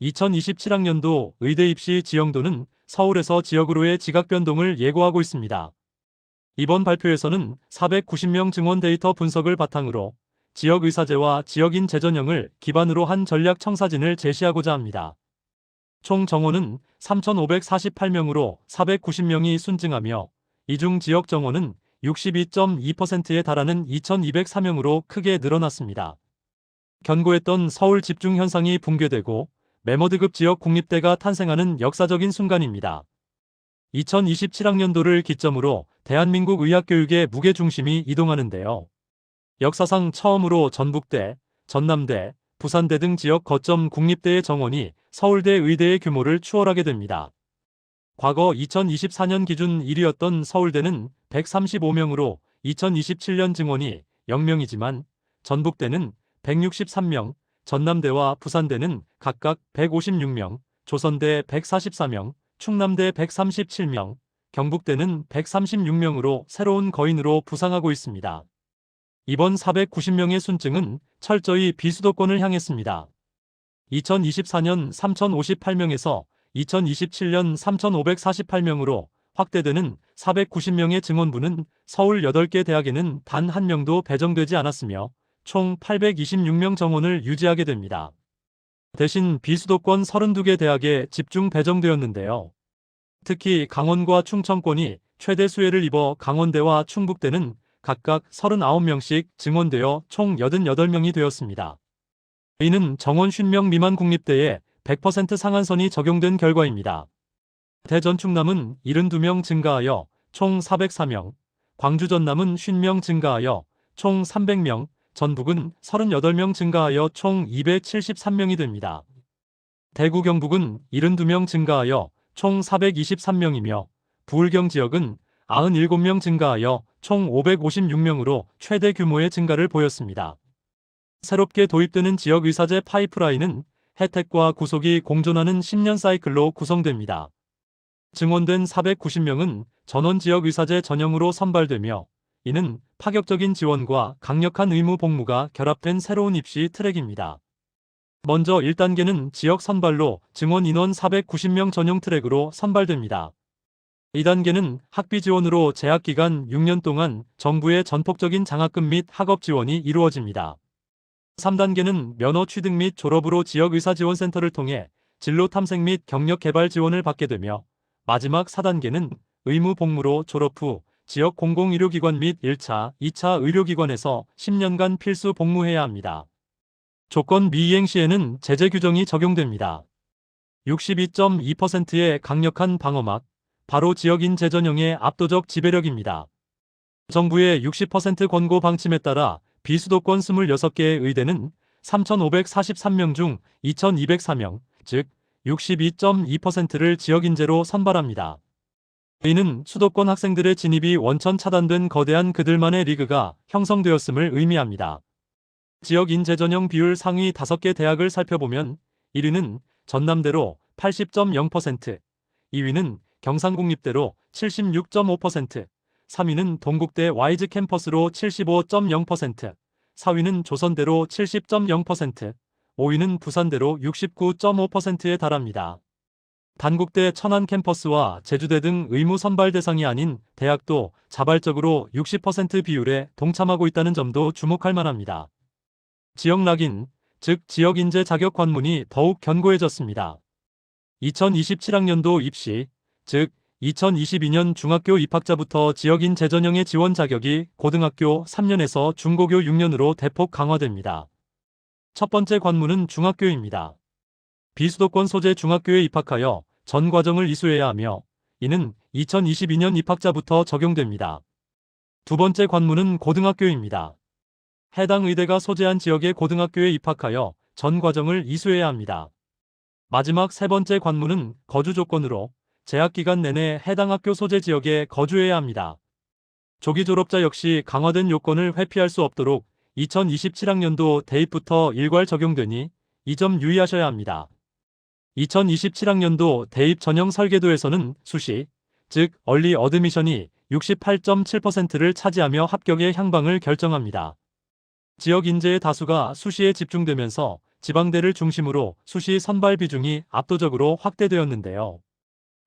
2027학년도 의대 입시 지형도는 서울에서 지역으로의 지각 변동을 예고하고 있습니다. 이번 발표에서는 490명 증원 데이터 분석을 바탕으로 지역의사제와 지역인재 전형을 기반으로 한 전략 청사진을 제시하고자 합니다. 총 정원은 3,548명으로 490명이 순증하며 이중 지역 정원은 62.2%에 달하는 2,204명으로 크게 늘어났습니다. 견고했던 서울 집중 현상이 붕괴되고 메모드급 지역 국립대가 탄생하는 역사적인 순간입니다. 2027학년도를 기점으로 대한민국 의학교육의 무게중심이 이동하는데요. 역사상 처음으로 전북대, 전남대, 부산대 등 지역 거점 국립대의 정원이 서울대 의대의 규모를 추월하게 됩니다. 과거 2024년 기준 1위였던 서울대는 135명으로 2027년 증원이 0명이지만 전북대는 163명, 전남대와 부산대는 각각 156명, 조선대 144명, 충남대 137명, 경북대는 136명으로 새로운 거인으로 부상하고 있습니다. 이번 490명의 순증은 철저히 비수도권을 향했습니다. 2024년 3,058명에서 2027년 3,548명으로 확대되는 490명의 증원부는 서울 8개 대학에는 단 한 명도 배정되지 않았으며 총 826명 정원을 유지하게 됩니다. 대신 비수도권 32개 대학에 집중 배정되었는데요. 특히 강원과 충청권이 최대 수혜를 입어 강원대와 충북대는 각각 39명씩 증원되어 총 88명이 되었습니다. 이는 정원 50명 미만 국립대에 100% 상한선이 적용된 결과입니다. 대전 충남은 72명 증가하여 총 404명, 광주 전남은 50명 증가하여 총 300명, 전북은 38명 증가하여 총 273명이 됩니다. 대구 경북은 72명 증가하여 총 423명이며 부울경 지역은 97명 증가하여 총 556명으로 최대 규모의 증가를 보였습니다. 새롭게 도입되는 지역의사제 파이프라인은 혜택과 구속이 공존하는 10년 사이클로 구성됩니다. 증원된 490명은 전원지역의사제 전형으로 선발되며 이는 파격적인 지원과 강력한 의무 복무가 결합된 새로운 입시 트랙입니다. 먼저 1단계는 지역 선발로 증원 인원 490명 전용 트랙으로 선발됩니다. 2단계는 학비 지원으로 재학기간 6년 동안 정부의 전폭적인 장학금 및 학업 지원이 이루어집니다. 3단계는 면허 취득 및 졸업으로 지역의사지원센터를 통해 진로 탐색 및 경력 개발 지원을 받게 되며 마지막 4단계는 의무 복무로 졸업 후 지역 공공의료기관 및 1차, 2차 의료기관에서 10년간 필수 복무해야 합니다. 조건 미이행 시에는 제재 규정이 적용됩니다. 62.2%의 강력한 방어막, 바로 지역인재 전형의 압도적 지배력입니다. 정부의 60% 권고 방침에 따라 비수도권 26개의 의대는 3,543명 중 2,204명, 즉 62.2%를 지역인재로 선발합니다. 이는 수도권 학생들의 진입이 원천 차단된 거대한 그들만의 리그가 형성되었음을 의미합니다. 지역인재 전형 비율 상위 5개 대학을 살펴보면 1위는 전남대로 80.0%, 2위는 경상국립대로 76.5%, 3위는 동국대 와이즈 캠퍼스로 75.0%, 4위는 조선대로 70.0%, 5위는 부산대로 69.5%에 달합니다. 단국대 천안 캠퍼스와 제주대 등 의무 선발 대상이 아닌 대학도 자발적으로 60% 비율에 동참하고 있다는 점도 주목할 만합니다. 지역 락인, 즉 지역 인재 자격 관문이 더욱 견고해졌습니다. 2027학년도 입시, 즉 2022년 중학교 입학자부터 지역인 재전형의 지원 자격이 고등학교 3년에서 중고교 6년으로 대폭 강화됩니다. 첫 번째 관문은 중학교입니다. 비수도권 소재 중학교에 입학하여 전 과정을 이수해야 하며 이는 2022년 입학자부터 적용됩니다. 두 번째 관문은 고등학교입니다. 해당 의대가 소재한 지역의 고등학교에 입학하여 전 과정을 이수해야 합니다. 마지막 세 번째 관문은 거주 조건으로 재학기간 내내 해당 학교 소재 지역에 거주해야 합니다. 조기 졸업자 역시 강화된 요건을 회피할 수 없도록 2027학년도 대입부터 일괄 적용되니 이 점 유의하셔야 합니다. 2027학년도 대입 전형 설계도에서는 수시, 즉 얼리 어드미션이 68.7%를 차지하며 합격의 향방을 결정합니다. 지역 인재의 다수가 수시에 집중되면서 지방대를 중심으로 수시 선발 비중이 압도적으로 확대되었는데요.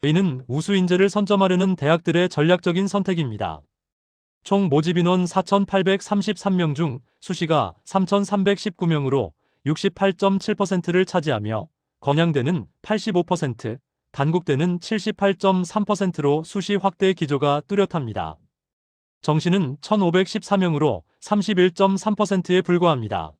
이는 우수 인재를 선점하려는 대학들의 전략적인 선택입니다. 총 모집 인원 4,833명 중 수시가 3,319명으로 68.7%를 차지하며 건양대는 85%, 단국대는 78.3%로 수시 확대 기조가 뚜렷합니다. 정시는 1,514명으로 31.3%에 불과합니다.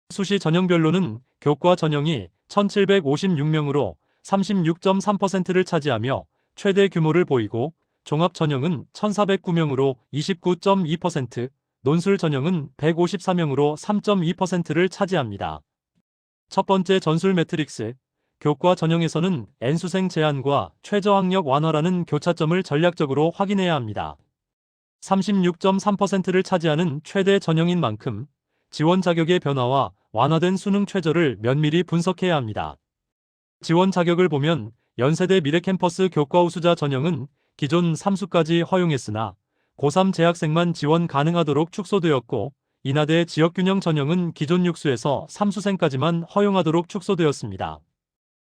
수시 전형별로는 교과 전형이 1,756명으로 36.3%를 차지하며 최대 규모를 보이고 종합 전형은 1,409명으로 29.2%, 논술 전형은 154명으로 3.2%를 차지합니다. 첫 번째 전술 매트릭스. 교과 전형에서는 N수생 제한과 최저학력 완화라는 교차점을 전략적으로 확인해야 합니다. 36.3%를 차지하는 최대 전형인 만큼 지원 자격의 변화와 완화된 수능 최저를 면밀히 분석해야 합니다. 지원 자격을 보면 연세대 미래캠퍼스 교과 우수자 전형은 기존 3수까지 허용했으나 고3 재학생만 지원 가능하도록 축소되었고, 인하대 지역균형 전형은 기존 6수에서 3수생까지만 허용하도록 축소되었습니다.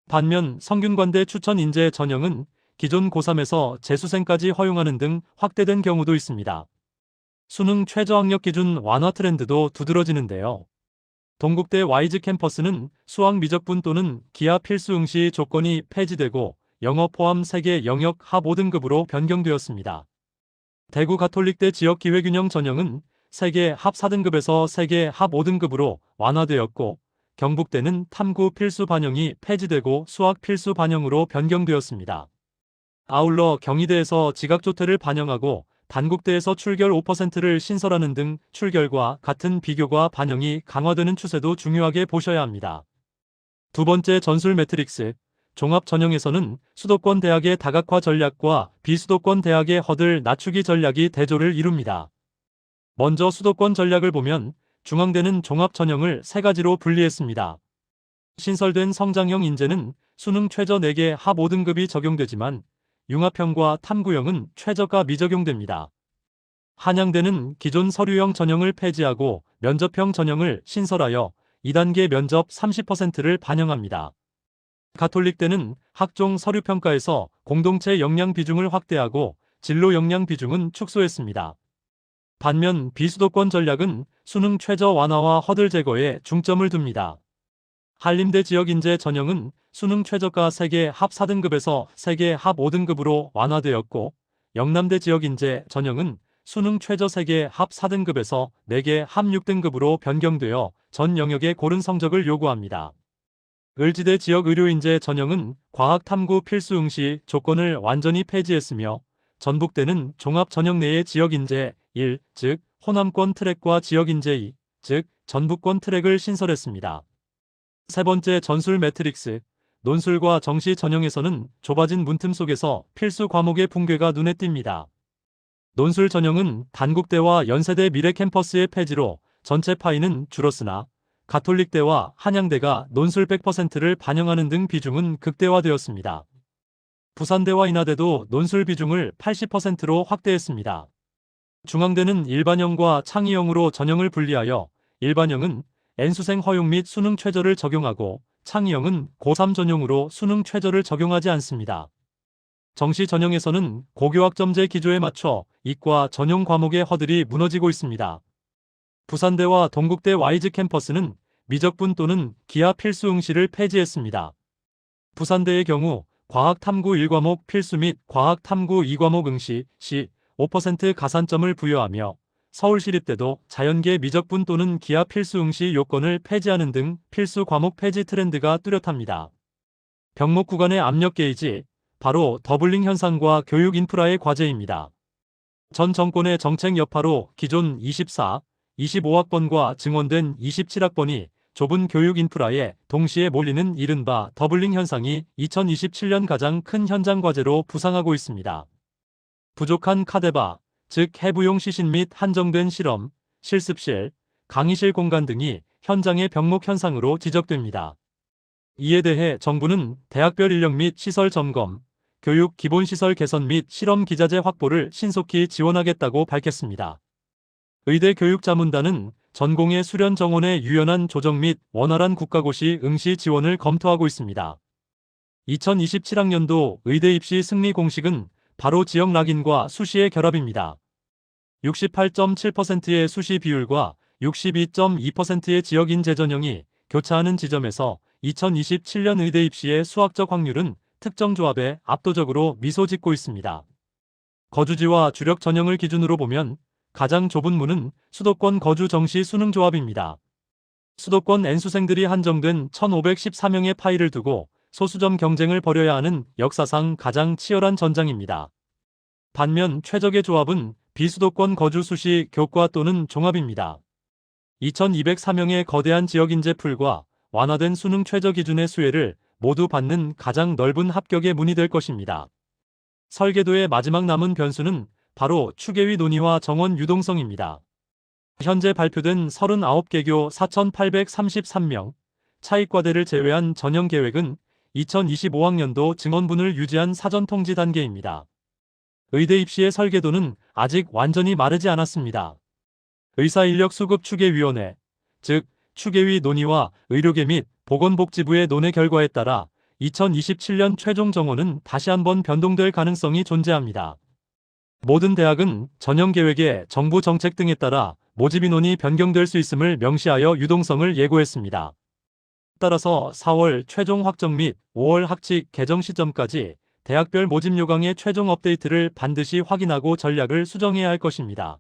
반면 성균관대 추천인재 전형은 기존 고3에서 재수생까지 허용하는 등 확대된 경우도 있습니다. 수능 최저학력 기준 완화 트렌드도 두드러지는데요. 동국대 와이즈 캠퍼스는 수학 미적분 또는 기하 필수 응시 조건이 폐지되고 영어 포함 세계 영역 합 5등급으로 변경되었습니다. 대구 가톨릭대 지역기회균형 전형은 세계 합 4등급에서 세계 합 5등급으로 완화되었고, 경북대는 탐구 필수 반영이 폐지되고 수학 필수 반영으로 변경되었습니다. 아울러 경희대에서 지각조퇴를 반영하고 단국대에서 출결 5%를 신설하는 등 출결과 같은 비교과 반영이 강화되는 추세도 중요하게 보셔야 합니다. 두 번째 전술 매트릭스. 종합 전형에서는 수도권 대학의 다각화 전략과 비수도권 대학의 허들 낮추기 전략이 대조를 이룹니다. 먼저 수도권 전략을 보면 중앙대는 종합 전형을 세 가지로 분리했습니다. 신설된 성장형 인재는 수능 최저 4개 합 5등급이 적용되지만 융합형과 탐구형은 최저가 미적용됩니다. 한양대는 기존 서류형 전형을 폐지하고 면접형 전형을 신설하여 2단계 면접 30%를 반영합니다. 가톨릭대는 학종 서류평가에서 공동체 역량 비중을 확대하고 진로 역량 비중은 축소했습니다. 반면 비수도권 전략은 수능 최저 완화와 허들 제거에 중점을 둡니다. 한림대 지역인재 전형은 수능 최저가 세계 합 4등급에서 세계 합 5등급으로 완화되었고, 영남대 지역인재 전형은 수능 최저 세계 합 4등급에서 4개 합 6등급으로 변경되어 전 영역의 고른 성적을 요구합니다. 을지대 지역의료인재 전형은 과학탐구 필수 응시 조건을 완전히 폐지했으며, 전북대는 종합 전형 내의 지역인재 1, 즉 호남권 트랙과 지역인재 2, 즉 전북권 트랙을 신설했습니다. 세 번째 전술 매트릭스. 논술과 정시 전형에서는 좁아진 문틈 속에서 필수 과목의 붕괴가 눈에 띕니다. 논술 전형은 단국대와 연세대 미래캠퍼스의 폐지로 전체 파이는 줄었으나 가톨릭대와 한양대가 논술 100%를 반영하는 등 비중은 극대화되었습니다. 부산대와 인하대도 논술 비중을 80%로 확대했습니다. 중앙대는 일반형과 창의형으로 전형을 분리하여 일반형은 N수생 허용 및 수능 최저를 적용하고 창의형은 고3 전용으로 수능 최저를 적용하지 않습니다. 정시 전형에서는 고교학점제 기조에 맞춰 이과 전용 과목의 허들이 무너지고 있습니다. 부산대와 동국대 와이즈 캠퍼스는 미적분 또는 기하 필수 응시를 폐지했습니다. 부산대의 경우 과학탐구 1과목 필수 및 과학탐구 2과목 응시 시 5% 가산점을 부여하며, 서울시립대도 자연계 미적분 또는 기하 필수 응시 요건을 폐지하는 등 필수 과목 폐지 트렌드가 뚜렷합니다. 병목 구간의 압력 게이지, 바로 더블링 현상과 교육 인프라의 과제입니다. 전 정권의 정책 여파로 기존 24, 25학번과 증원된 27학번이 좁은 교육 인프라에 동시에 몰리는 이른바 더블링 현상이 2027년 가장 큰 현장 과제로 부상하고 있습니다. 부족한 카데바, 즉 해부용 시신 및 한정된 실험, 실습실, 강의실 공간 등이 현장의 병목 현상으로 지적됩니다. 이에 대해 정부는 대학별 인력 및 시설 점검, 교육 기본시설 개선 및 실험 기자재 확보를 신속히 지원하겠다고 밝혔습니다. 의대 교육자문단은 전공의 수련 정원의 유연한 조정 및 원활한 국가고시 응시 지원을 검토하고 있습니다. 2027학년도 의대 입시 승리 공식은 바로 지역 락인과 수시의 결합입니다. 68.7%의 수시 비율과 62.2%의 지역인 재전형이 교차하는 지점에서 2027년 의대 입시의 수학적 확률은 특정 조합에 압도적으로 미소 짓고 있습니다. 거주지와 주력 전형을 기준으로 보면 가장 좁은 문은 수도권 거주 정시 수능 조합입니다. 수도권 N수생들이 한정된 1,514명의 파이를 두고 소수점 경쟁을 벌여야 하는 역사상 가장 치열한 전장입니다. 반면 최적의 조합은 비수도권 거주 수시 교과 또는 종합입니다. 2,204명의 거대한 지역 인재 풀과 완화된 수능 최저 기준의 수혜를 모두 받는 가장 넓은 합격의 문이 될 것입니다. 설계도의 마지막 남은 변수는 바로 추계위 논의와 정원 유동성입니다. 현재 발표된 39개교 4,833명, 차익과대를 제외한 전형 계획은 2025학년도 증원분을 유지한 사전 통지 단계입니다. 의대 입시의 설계도는 아직 완전히 마르지 않았습니다. 의사인력 수급 추계위원회, 즉 추계위 논의와 의료계 및 보건복지부의 논의 결과에 따라 2027년 최종 정원은 다시 한번 변동될 가능성이 존재합니다. 모든 대학은 전형 계획의 정부 정책 등에 따라 모집 인원이 변경될 수 있음을 명시하여 유동성을 예고했습니다. 따라서 4월 최종 확정 및 5월 학칙 개정 시점까지 대학별 모집 요강의 최종 업데이트를 반드시 확인하고 전략을 수정해야 할 것입니다.